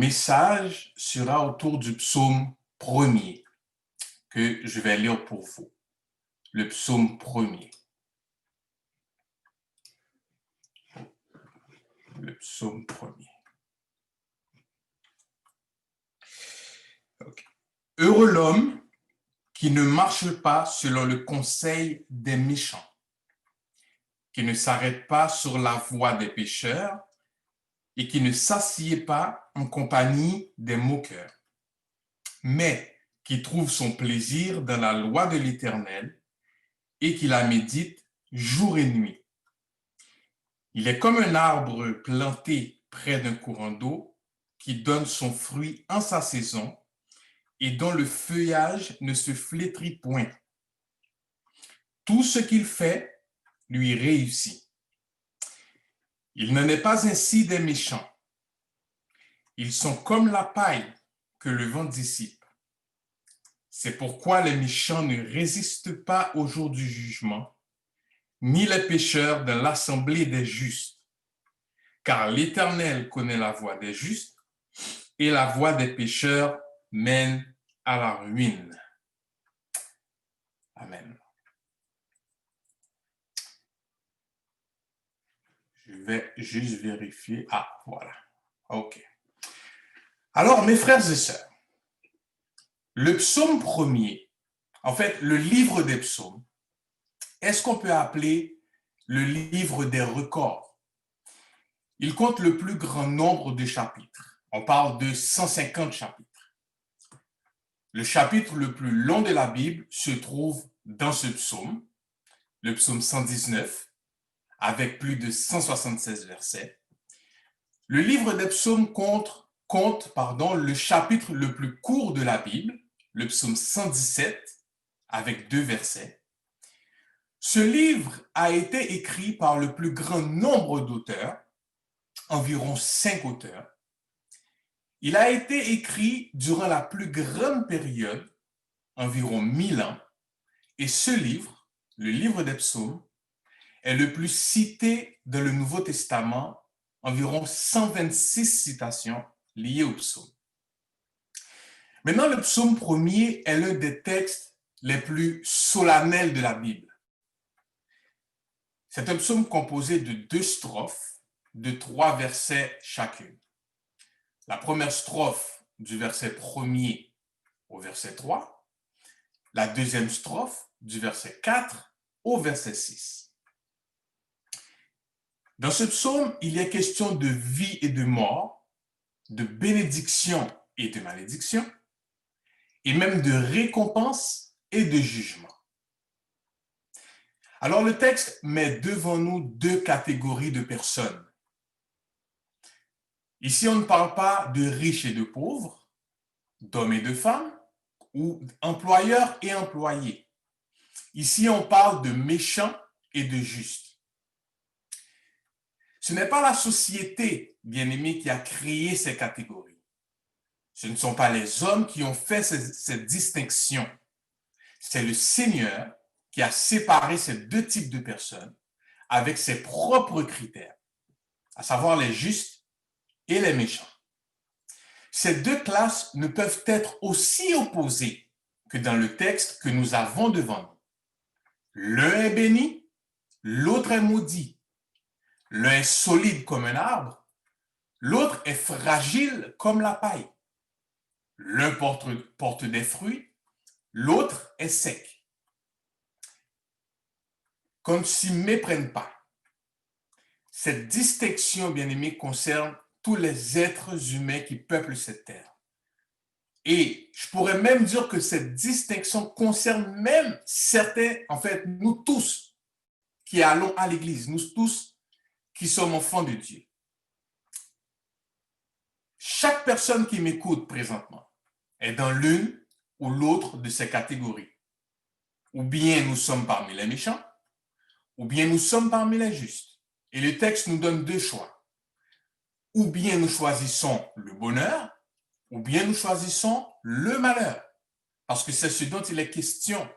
message sera autour du psaume 1er que je vais lire pour vous. Le psaume 1er. Le psaume 1er. Okay. Heureux l'homme qui ne marche pas selon le conseil des méchants, qui ne s'arrête pas sur la voie des pécheurs et qui ne s'assied pas en compagnie des moqueurs, mais qui trouve son plaisir dans la loi de l'Éternel et qui la médite jour et nuit. Il est comme un arbre planté près d'un courant d'eau qui donne son fruit en sa saison et dont le feuillage ne se flétrit point. Tout ce qu'il fait lui réussit. Il n'en est pas ainsi des méchants. Ils sont comme la paille que le vent dissipe. C'est pourquoi les méchants ne résistent pas au jour du jugement, ni les pécheurs dans l'assemblée des justes. Car l'Éternel connaît la voie des justes, et la voie des pécheurs mène à la ruine. Amen. Je vais juste vérifier. Ah, voilà. OK. Alors, mes frères et sœurs, le psaume 1er, en fait, le livre des psaumes, est-ce qu'on peut appeler le livre des records? Il compte le plus grand nombre de chapitres. On parle de 150 chapitres. Le chapitre le plus long de la Bible se trouve dans ce psaume, le psaume 119, avec plus de 176 versets. Le livre des psaumes compte le chapitre le plus court de la Bible, le psaume 117, avec 2 versets. Ce livre a été écrit par le plus grand nombre d'auteurs, environ 5 auteurs. Il a été écrit durant la plus grande période, environ 1000 ans, et ce livre, le livre des psaumes, est le plus cité dans le Nouveau Testament, environ 126 citations liées au psaume. Maintenant, le psaume 1er est l'un des textes les plus solennels de la Bible. C'est un psaume composé de 2 strophes, de 3 versets chacune. La première strophe du verset 1er au verset 3, la deuxième strophe du verset 4 au verset 6. Dans ce psaume, il y a question de vie et de mort, de bénédiction et de malédiction, et même de récompense et de jugement. Alors le texte met devant nous 2 catégories de personnes. Ici, on ne parle pas de riches et de pauvres, d'hommes et de femmes, ou employeurs et employés. Ici, on parle de méchants et de justes. Ce n'est pas la société, bien-aimée, qui a créé ces catégories. Ce ne sont pas les hommes qui ont fait cette distinction. C'est le Seigneur qui a séparé ces 2 types de personnes avec ses propres critères, à savoir les justes et les méchants. Ces 2 classes ne peuvent être aussi opposées que dans le texte que nous avons devant nous. L'un est béni, l'autre est maudit. L'un est solide comme un arbre, l'autre est fragile comme la paille. L'un porte des fruits, l'autre est sec. Qu'on ne s'y méprenne pas. Cette distinction, bien-aimée, concerne tous les êtres humains qui peuplent cette terre. Et je pourrais même dire que cette distinction concerne même certains, en fait, nous tous qui allons à l'église, nous tous qui sommes enfants de Dieu. Chaque personne qui m'écoute présentement est dans l'une ou l'autre de ces catégories. Ou bien nous sommes parmi les méchants, ou bien nous sommes parmi les justes. Et le texte nous donne 2 choix. Ou bien nous choisissons le bonheur, ou bien nous choisissons le malheur. Parce que c'est ce dont il est question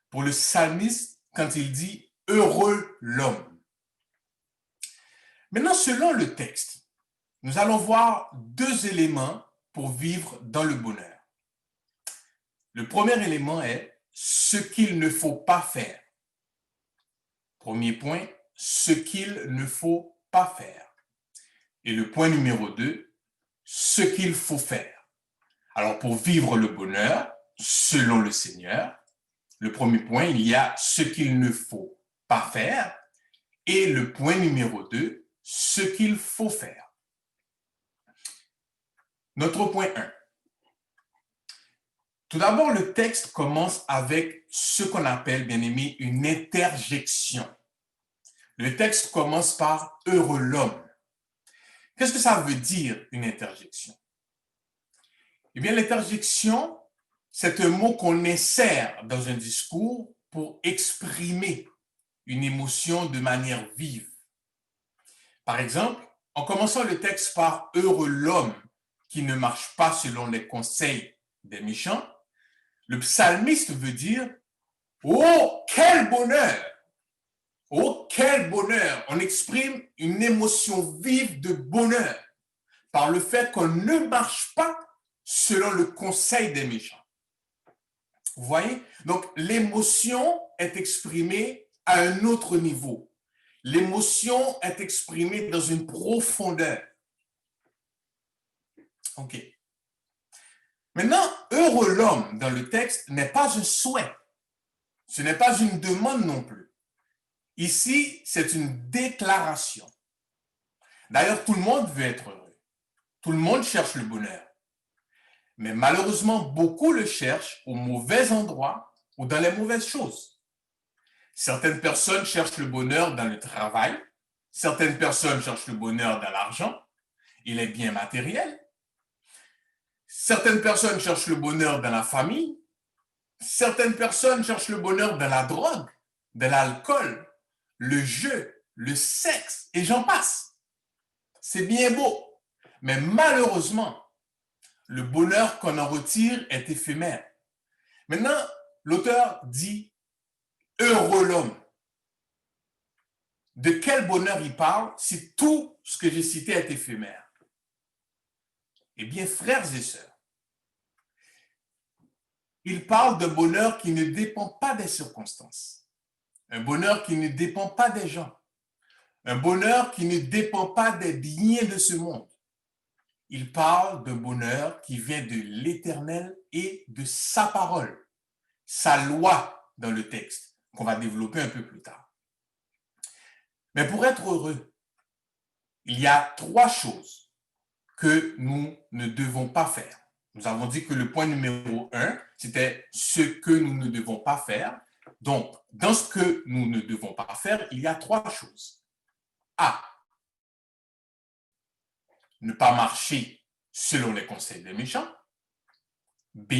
pour le psalmiste quand il dit « Heureux l'homme ». Maintenant, selon le texte, nous allons voir 2 éléments pour vivre dans le bonheur. Le premier élément est ce qu'il ne faut pas faire. Premier point, ce qu'il ne faut pas faire. Et le point numéro 2, ce qu'il faut faire. Alors, pour vivre le bonheur, selon le Seigneur, le premier point, il y a ce qu'il ne faut pas faire. Et le point numéro 2, ce qu'il faut faire. Notre point 1. Tout d'abord, le texte commence avec ce qu'on appelle, bien aimé, une interjection. Le texte commence par « heureux l'homme ». Qu'est-ce que ça veut dire, une interjection? Eh bien, l'interjection, c'est un mot qu'on insère dans un discours pour exprimer une émotion de manière vive. Par exemple, en commençant le texte par « heureux l'homme qui ne marche pas selon les conseils des méchants », le psalmiste veut dire « oh, quel bonheur! Oh, quel bonheur! » On exprime une émotion vive de bonheur par le fait qu'on ne marche pas selon le conseil des méchants. Vous voyez? Donc, l'émotion est exprimée à un autre niveau. L'émotion est exprimée dans une profondeur. OK. Maintenant, heureux l'homme dans le texte n'est pas un souhait. Ce n'est pas une demande non plus. Ici, c'est une déclaration. D'ailleurs, tout le monde veut être heureux. Tout le monde cherche le bonheur. Mais malheureusement, beaucoup le cherchent au mauvais endroit ou dans les mauvaises choses. Certaines personnes cherchent le bonheur dans le travail. Certaines personnes cherchent le bonheur dans l'argent et les biens matériels. Certaines personnes cherchent le bonheur dans la famille. Certaines personnes cherchent le bonheur dans la drogue, dans l'alcool, le jeu, le sexe, et j'en passe. C'est bien beau, mais malheureusement, le bonheur qu'on en retire est éphémère. Maintenant, l'auteur dit « heureux l'homme ». De quel bonheur il parle si tout ce que j'ai cité est éphémère? Eh bien, frères et sœurs, il parle de bonheur qui ne dépend pas des circonstances, un bonheur qui ne dépend pas des gens, un bonheur qui ne dépend pas des biens de ce monde. Il parle d'un bonheur qui vient de l'Éternel et de sa parole, sa loi dans le texte, qu'on va développer un peu plus tard. Mais pour être heureux, il y a 3 choses que nous ne devons pas faire. Nous avons dit que le point numéro 1, c'était ce que nous ne devons pas faire. Donc, dans ce que nous ne devons pas faire, il y a 3 choses. A. Ne pas marcher selon les conseils des méchants. B.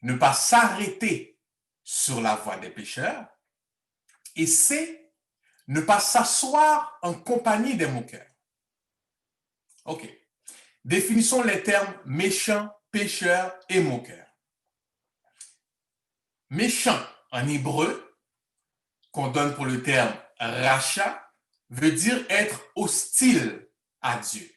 Ne pas s'arrêter sur la voie des pécheurs. Et C. Ne pas s'asseoir en compagnie des moqueurs. OK. Définissons les termes méchant, pécheur et moqueur. Méchant en hébreu, qu'on donne pour le terme racha, veut dire être hostile à Dieu.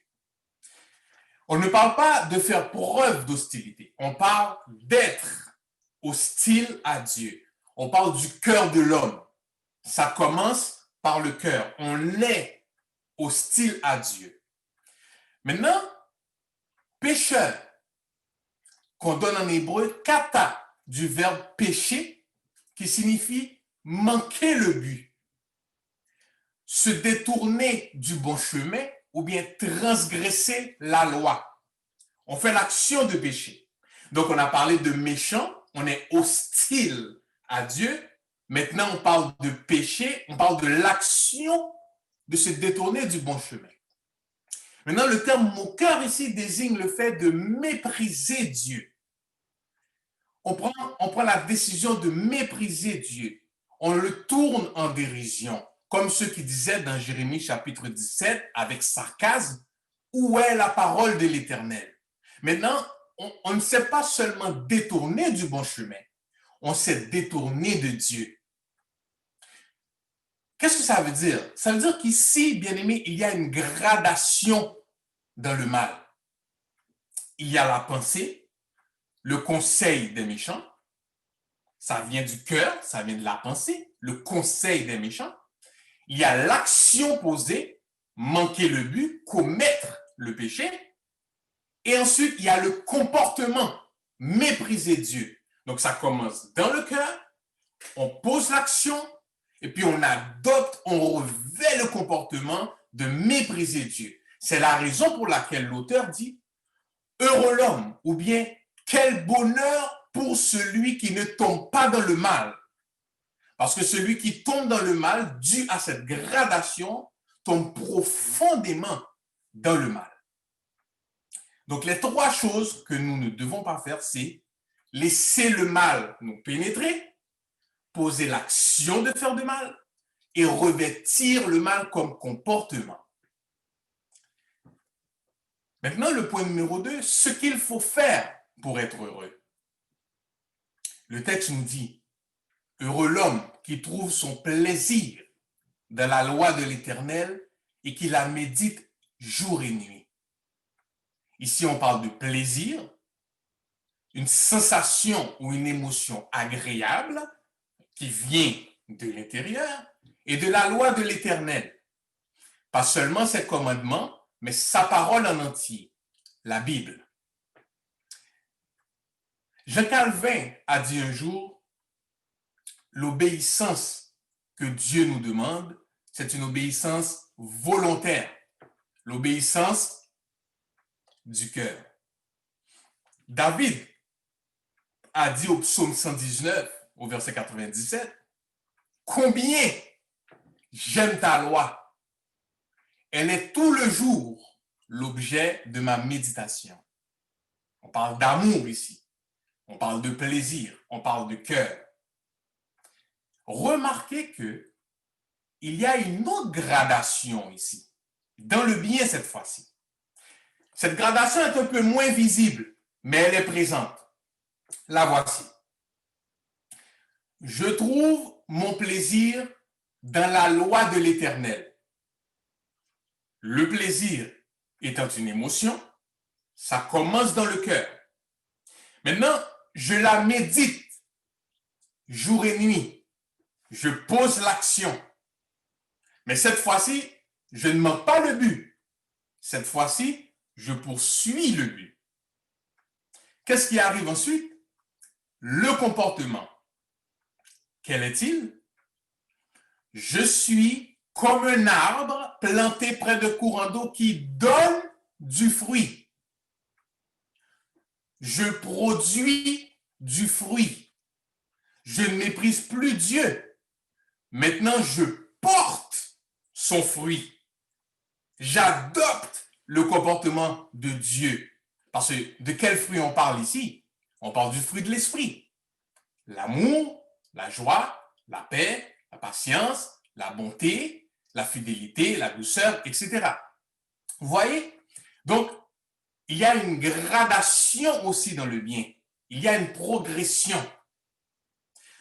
On ne parle pas de faire preuve d'hostilité, on parle d'être hostile à Dieu. On parle du cœur de l'homme. Ça commence par le cœur. On est hostile à Dieu. Maintenant, pécheur, qu'on donne en hébreu kata, du verbe pécher, qui signifie manquer le but, se détourner du bon chemin ou bien transgresser la loi. On fait l'action de péché. Donc, on a parlé de méchant, on est hostile à Dieu. Maintenant, on parle de péché, on parle de l'action de se détourner du bon chemin. Maintenant, le terme moqueur ici désigne le fait de mépriser Dieu. On prend la décision de mépriser Dieu. On le tourne en dérision, comme ceux qui disaient dans Jérémie chapitre 17 avec sarcasme, « Où est la parole de l'Éternel » Maintenant, on ne s'est pas seulement détourné du bon chemin, on s'est détourné de Dieu. Qu'est-ce que ça veut dire? Ça veut dire qu'ici, bien aimé, il y a une gradation dans le mal. il y a la pensée, le conseil des méchants. Ça vient du cœur, ça vient de la pensée, le conseil des méchants. Il y a l'action posée, manquer le but, commettre le péché. Et ensuite, il y a le comportement, mépriser Dieu. Donc, ça commence dans le cœur, on pose l'action, et puis on adopte, on revêt le comportement de mépriser Dieu. C'est la raison pour laquelle l'auteur dit « Heureux l'homme » ou bien « Quel bonheur pour celui qui ne tombe pas dans le mal ». Parce que celui qui tombe dans le mal, dû à cette gradation, tombe profondément dans le mal. Donc, les trois choses que nous ne devons pas faire, c'est laisser le mal nous pénétrer, poser l'action de faire du mal et revêtir le mal comme comportement. Maintenant, le point numéro 2, ce qu'il faut faire pour être heureux. Le texte nous dit, heureux l'homme qui trouve son plaisir dans la loi de l'Éternel et qui la médite jour et nuit. Ici, on parle de plaisir, une sensation ou une émotion agréable qui vient de l'intérieur et de la loi de l'Éternel. Pas seulement ses commandements, mais sa parole en entier, la Bible. Jean Calvin a dit un jour, l'obéissance que Dieu nous demande, c'est une obéissance volontaire, l'obéissance du cœur. David a dit au psaume 119, au verset 97, « Combien j'aime ta loi! Elle est tout le jour l'objet de ma méditation. » On parle d'amour ici, on parle de plaisir, on parle de cœur. Remarquez que il y a une autre gradation ici, dans le bien cette fois-ci. Cette gradation est un peu moins visible, mais elle est présente. La voici. Je trouve mon plaisir dans la loi de l'Éternel. Le plaisir étant une émotion, ça commence dans le cœur. Maintenant, je la médite jour et nuit. Je pose l'action. Mais cette fois-ci, je ne manque pas le but. Cette fois-ci, je poursuis le but. Qu'est-ce qui arrive ensuite? Le comportement. Quel est-il? Je suis comme un arbre planté près de courants d'eau qui donne du fruit. Je produis du fruit. Je ne méprise plus Dieu. Maintenant, je porte son fruit. J'adopte le comportement de Dieu. Parce que de quel fruit on parle ici? On parle du fruit de l'esprit. L'amour, la joie, la paix, la patience, la bonté, la fidélité, la douceur, etc. Vous voyez? Donc, il y a une gradation aussi dans le bien. Il y a une progression.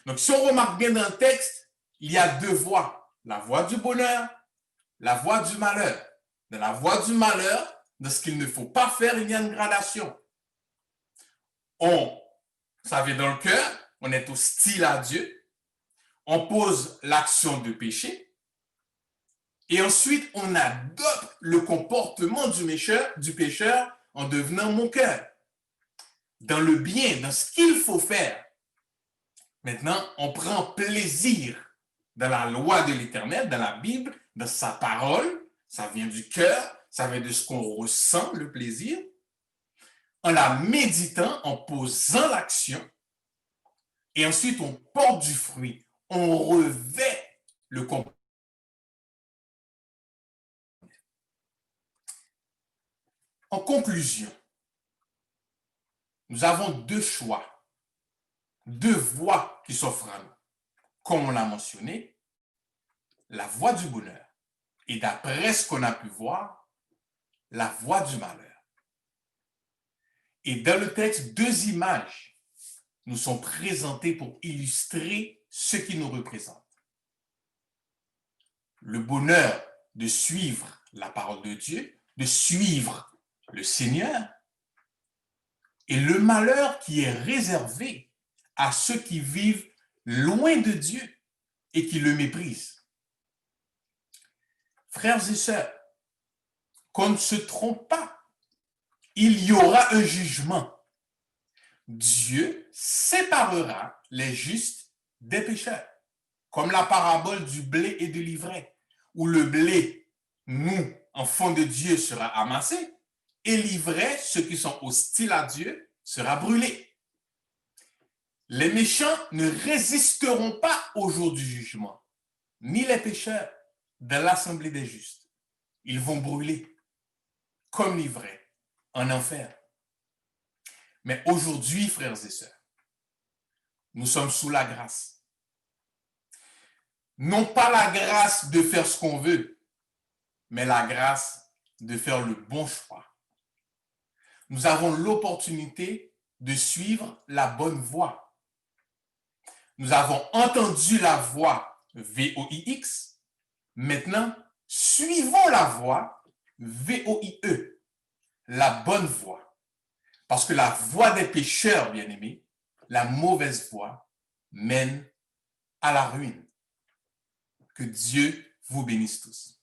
Donc, si on remarque bien dans le texte, il y a deux voies. La voie du bonheur, la voie du malheur. Dans la voie du malheur, dans ce qu'il ne faut pas faire, il y a une gradation. Ça vient dans le cœur, on est hostile à Dieu, on pose l'action de péché, et ensuite on adopte le comportement du pécheur en devenant mon cœur. Dans le bien, dans ce qu'il faut faire. Maintenant, on prend plaisir dans la loi de l'Éternel, dans la Bible, dans sa parole, ça vient du cœur, ça vient de ce qu'on ressent, le plaisir, en la méditant, en posant l'action, et ensuite on porte du fruit, on revêt le comportement. En conclusion, nous avons deux choix, deux voies qui s'offrent à nous. Comme on l'a mentionné, la voie du bonheur et d'après ce qu'on a pu voir, la voie du malheur. Et dans le texte, deux images nous sont présentées pour illustrer ce qui nous représente. Le bonheur de suivre la parole de Dieu, de suivre le Seigneur, et le malheur qui est réservé à ceux qui vivent loin de Dieu et qui le méprisent. Frères et sœurs, qu'on ne se trompe pas, il y aura un jugement. Dieu séparera les justes des pécheurs, comme la parabole du blé et de l'ivraie, où le blé, nous, enfants de Dieu, sera amassé, et l'ivraie, ceux qui sont hostiles à Dieu, sera brûlé. Les méchants ne résisteront pas au jour du jugement, ni les pécheurs de l'assemblée des justes. Ils vont brûler comme l'ivraie en enfer. Mais aujourd'hui, frères et sœurs, nous sommes sous la grâce. Non pas la grâce de faire ce qu'on veut, mais la grâce de faire le bon choix. Nous avons l'opportunité de suivre la bonne voie. Nous avons entendu la voix VOIX. Maintenant, suivons la voie VOIE, la bonne voie. Parce que la voie des pécheurs, bien-aimés, la mauvaise voie, mène à la ruine. Que Dieu vous bénisse tous.